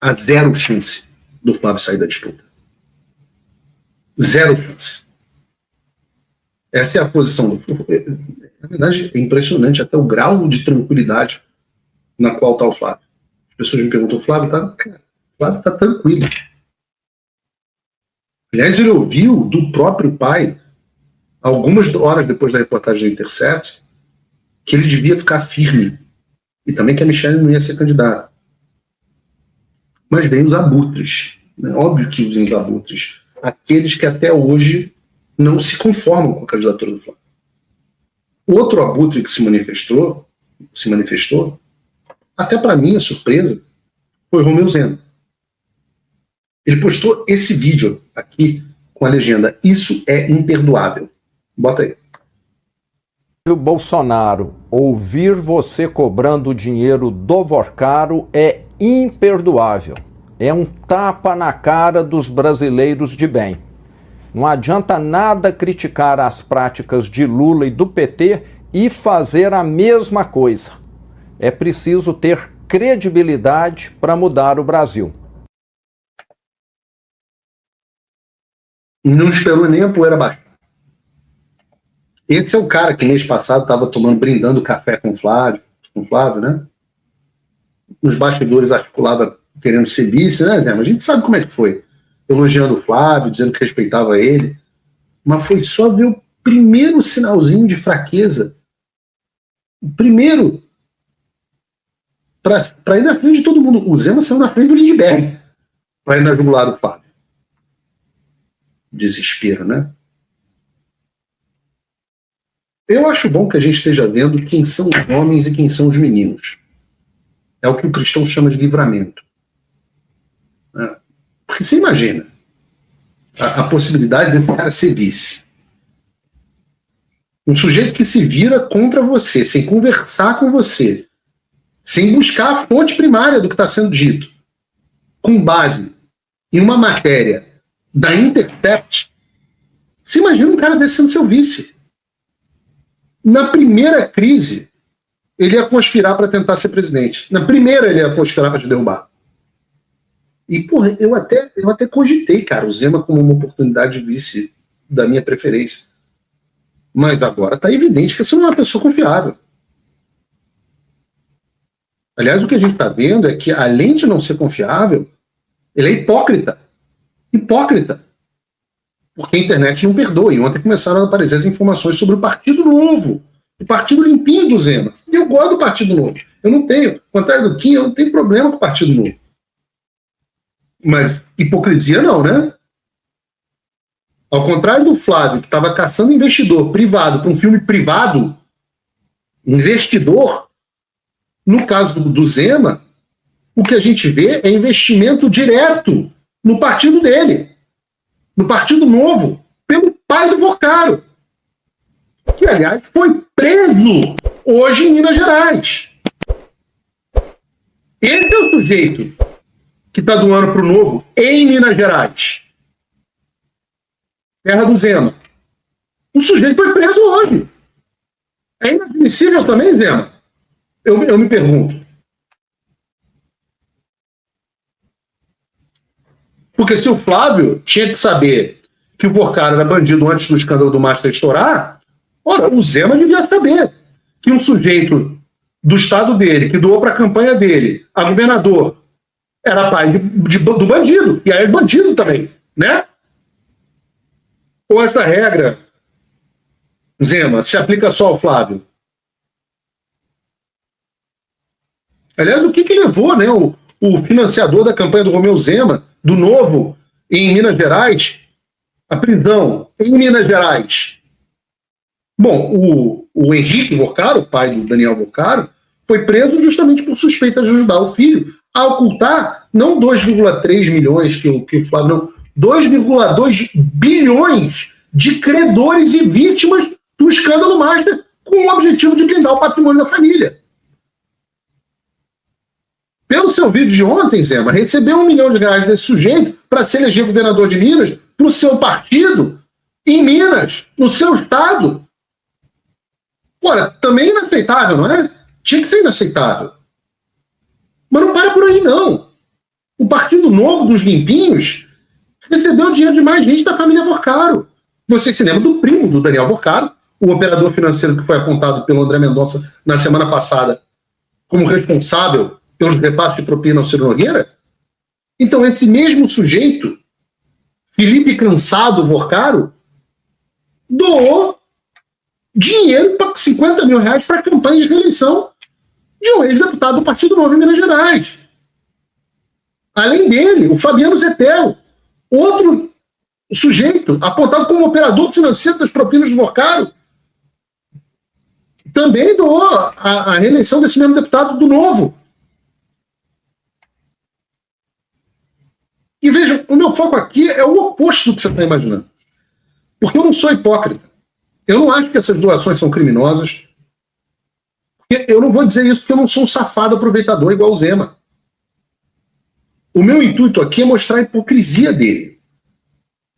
há zero chance do Flávio sair da disputa. Zero chance. Essa é a posição do Flávio. Na verdade, é impressionante até o grau de tranquilidade na qual está o Flávio. As pessoas me perguntam, Flávio está tranquilo. Aliás, ele ouviu do próprio pai, algumas horas depois da reportagem da Intercept, que ele devia ficar firme. E também que a Michelle não ia ser candidata. Mas vem os abutres. Né? Óbvio que vem os abutres. Aqueles que até hoje não se conformam com a candidatura do Flávio. Outro abutre que se manifestou, até para minha surpresa, foi Romeu Zema. Ele postou esse vídeo aqui com a legenda: "Isso é imperdoável". Bota aí. Bolsonaro, ouvir você cobrando dinheiro do Vorcaro é imperdoável. É um tapa na cara dos brasileiros de bem. Não adianta nada criticar as práticas de Lula e do PT e fazer a mesma coisa. É preciso ter credibilidade para mudar o Brasil. Não esperou nem a poeira baixar. Esse é o cara que mês passado estava brindando café com o Flávio, né? Nos bastidores articulava querendo ser vice, né, Zé? Mas a gente sabe como é que foi. Elogiando o Flávio, dizendo que respeitava ele. Mas foi só ver o primeiro sinalzinho de fraqueza. O primeiro. Para ir na frente de todo mundo. O Zema saiu na frente do Lindbergh para ir na jugular do Flávio. Desespero, né? Eu acho bom que a gente esteja vendo quem são os homens e quem são os meninos. É o que o cristão chama de livramento. Porque você imagina a possibilidade desse cara ser vice. Um sujeito que se vira contra você, sem conversar com você, sem buscar a fonte primária do que está sendo dito, com base em uma matéria da Intercept. Você imagina um cara desse sendo seu vice. Na primeira crise, ele ia conspirar para tentar ser presidente. Na primeira, ele ia conspirar para te derrubar. E, porra, eu até cogitei, cara, o Zema como uma oportunidade de vice da minha preferência. Mas agora tá evidente que você não é uma pessoa confiável. Aliás, o que a gente está vendo é que, além de não ser confiável, ele é hipócrita. Hipócrita. Porque a internet não perdoa. E ontem começaram a aparecer as informações sobre o Partido Novo. O Partido Limpinho do Zema. E eu gosto do Partido Novo. Eu não tenho, ao contrário do Kim, eu não tenho problema com o Partido Novo. Mas hipocrisia não, né? Ao contrário do Flávio, que estava caçando investidor privado para um filme privado, investidor, no caso do Zema, o que a gente vê é investimento direto no partido dele, no Partido Novo, pelo pai do Vorcaro, que, aliás, foi preso hoje em Minas Gerais. Esse é o sujeito que está doando para o Novo em Minas Gerais. Terra do Zema. O sujeito foi preso hoje. É inadmissível também, Zema? Eu me pergunto. Porque se o Flávio tinha que saber que o Vorcaro era bandido antes do escândalo do Master estourar, ora, o Zema devia saber que um sujeito do estado dele, que doou para a campanha dele, a governador, era pai do bandido. E aí é bandido também, né? Ou essa regra, Zema, se aplica só ao Flávio? Aliás, o que levou, né, o financiador da campanha do Romeu Zema, do Novo, em Minas Gerais, à prisão em Minas Gerais? Bom, o Henrique Vorcaro, pai do Daniel Vorcaro, foi preso justamente por suspeita de ajudar o filho a ocultar não 2,3 milhões que o Flávio, não, 2,2 bilhões de credores e vítimas do escândalo Master, com o objetivo de blindar o patrimônio da família. Pelo seu vídeo de ontem, Zema, recebeu R$1 milhão desse sujeito para se eleger governador de Minas, para o seu partido, em Minas, no seu estado. Ora, também inaceitável, não é? Tinha que ser inaceitável. Mas não para por aí, não. O Partido Novo dos limpinhos recebeu dinheiro de mais gente da família Vorcaro. Você se lembra do primo do Daniel Vorcaro, o operador financeiro que foi apontado pelo André Mendonça na semana passada como responsável pelos repassos de propina ao Ciro Nogueira? Então, esse mesmo sujeito, Felipe Cansado Vorcaro, doou dinheiro, 50 mil reais, para a campanha de reeleição de um ex-deputado do Partido Novo em Minas Gerais. Além dele, o Fabiano Zettel, outro sujeito apontado como operador financeiro das propinas do Vorcaro, também doou a reeleição desse mesmo deputado do Novo. E vejam, o meu foco aqui é o oposto do que você está imaginando. Porque eu não sou hipócrita. Eu não acho que essas doações são criminosas. Eu não vou dizer isso porque eu não sou um safado aproveitador igual o Zema. O meu intuito aqui é mostrar a hipocrisia dele.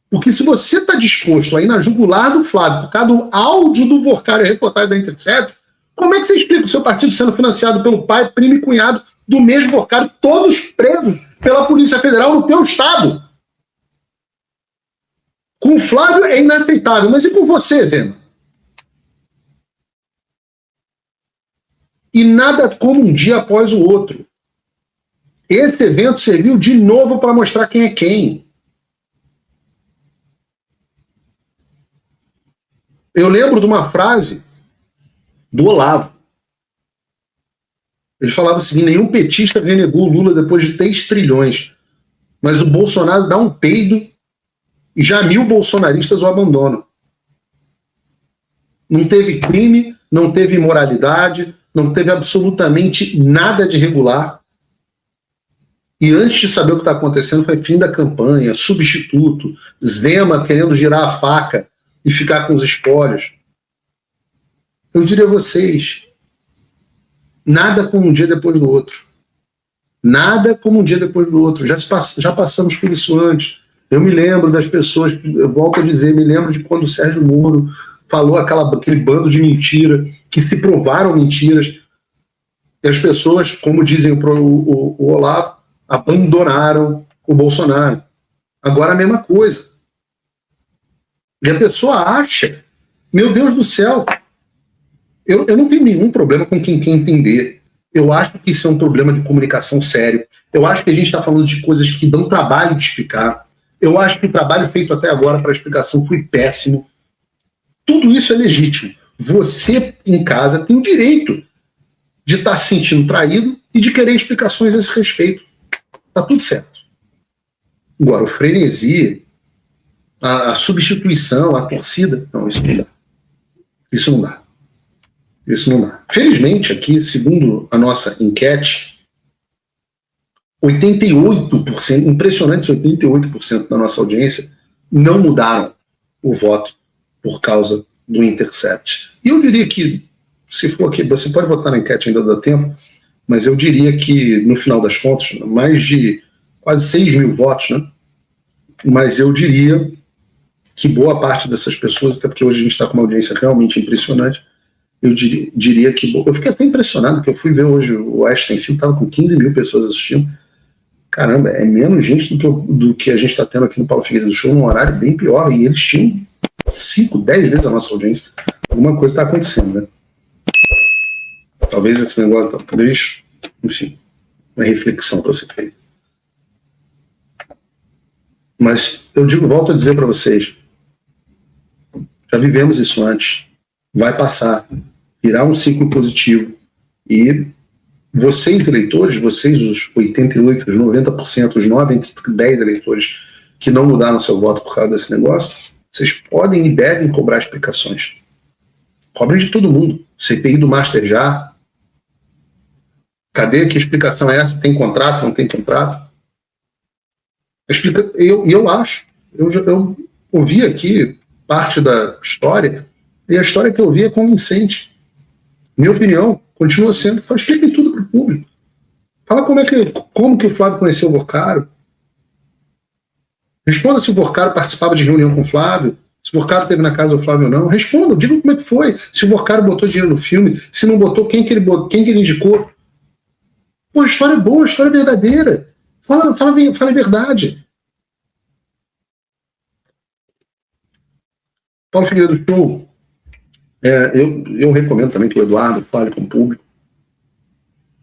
Porque se você está disposto a ir na jugular do Flávio por causa do áudio do Vorcaro e reportagem da Intercept, como é que você explica o seu partido sendo financiado pelo pai, primo e cunhado do mesmo Vorcaro, todos presos pela Polícia Federal no teu estado? Com o Flávio é inaceitável, mas e com você, Zema? E nada como um dia após o outro. Esse evento serviu de novo para mostrar quem é quem. Eu lembro de uma frase do Olavo. Ele falava assim: nenhum petista renegou o Lula depois de 3 trilhões, mas o Bolsonaro dá um peido e já 1.000 bolsonaristas o abandonam. Não teve crime, não teve imoralidade, não teve absolutamente nada de irregular. E antes de saber o que está acontecendo, foi fim da campanha, substituto, Zema querendo girar a faca e ficar com os espólios. Eu diria a vocês, nada como um dia depois do outro. Nada como um dia depois do outro. Já passamos por isso antes. Eu me lembro das pessoas, eu volto a dizer, me lembro de quando o Sérgio Moro falou aquele bando de mentira, que se provaram mentiras. E as pessoas, como dizem o Olavo, abandonaram o Bolsonaro. Agora a mesma coisa. E a pessoa acha, meu Deus do céu, eu não tenho nenhum problema com quem quer entender. Eu acho que isso é um problema de comunicação sério. Eu acho que a gente está falando de coisas que dão trabalho de explicar. Eu acho que o trabalho feito até agora para a explicação foi péssimo. Tudo isso é legítimo. Você, em casa, tem o direito de estar se sentindo traído e de querer explicações a esse respeito. Está tudo certo. Agora, o frenesi, a substituição, a torcida, não, isso não dá. Isso não dá. Isso não dá. Felizmente, aqui, segundo a nossa enquete, 88%, impressionantes 88% da nossa audiência não mudaram o voto por causa do Intercept. E eu diria que, se for aqui, você pode votar na enquete, ainda dá tempo, mas eu diria que, no final das contas, mais de quase 6 mil votos, né? Mas eu diria que boa parte dessas pessoas, até porque hoje a gente está com uma audiência realmente impressionante, eu diria que... Eu fiquei até impressionado, porque eu fui ver hoje o Ashton Field, estava com 15 mil pessoas assistindo. Caramba, é menos gente do que a gente está tendo aqui no Paulo Figueiredo Show, num horário bem pior, e eles tinham 5, 10 vezes a nossa audiência. Alguma coisa está acontecendo, né? Talvez esse negócio, talvez, enfim, uma reflexão para você ter. Mas eu volto a dizer para vocês, já vivemos isso antes, vai passar, virá um ciclo positivo, e vocês, eleitores, vocês, os 88%, os 90%, os 9 entre 10 eleitores que não mudaram seu voto por causa desse negócio, vocês podem e devem cobrar explicações. Cobrem de todo mundo. CPI do Master já. Cadê? Que explicação é essa? Tem contrato, não tem contrato? Eu acho. Eu ouvi aqui parte da história, e a história que eu ouvi é convincente. Minha opinião continua sendo, expliquem tudo para o público. Fala como que o Flávio conheceu o Vorcaro. Responda se o Vorcaro participava de reunião com o Flávio, se o Vorcaro esteve na casa do Flávio ou não. Responda, diga como é que foi. Se o Vorcaro botou dinheiro no filme, se não botou, quem que ele indicou. Pô, a história é boa, a história é verdadeira. Fala a verdade. Paulo Figueiredo Show. Eu recomendo também que o Eduardo fale com o público.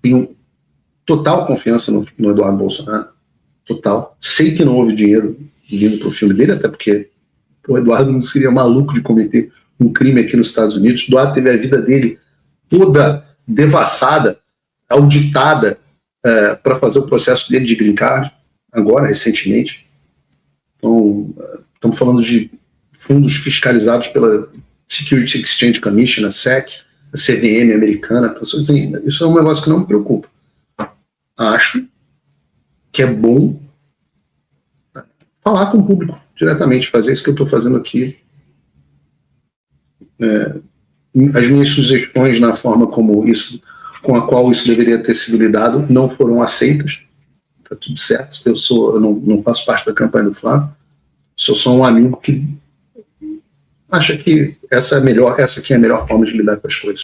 Tenho total confiança no Eduardo Bolsonaro. Total. Sei que não houve dinheiro vindo para o filme dele, até porque o Eduardo não seria maluco de cometer um crime aqui nos Estados Unidos. O Eduardo teve a vida dele toda devassada, auditada, para fazer o processo dele de green card, agora, recentemente. Então, estamos falando de fundos fiscalizados pela Security Exchange Commission, a SEC, a CVM americana. Assim, isso é um negócio que não me preocupa. Acho que é bom falar com o público diretamente, fazer isso que eu estou fazendo aqui. As minhas sugestões na forma com a qual isso deveria ter sido lidado não foram aceitas. Está tudo certo. Eu não faço parte da campanha do Flávio. Sou só um amigo que acha que essa aqui é a melhor forma de lidar com as coisas.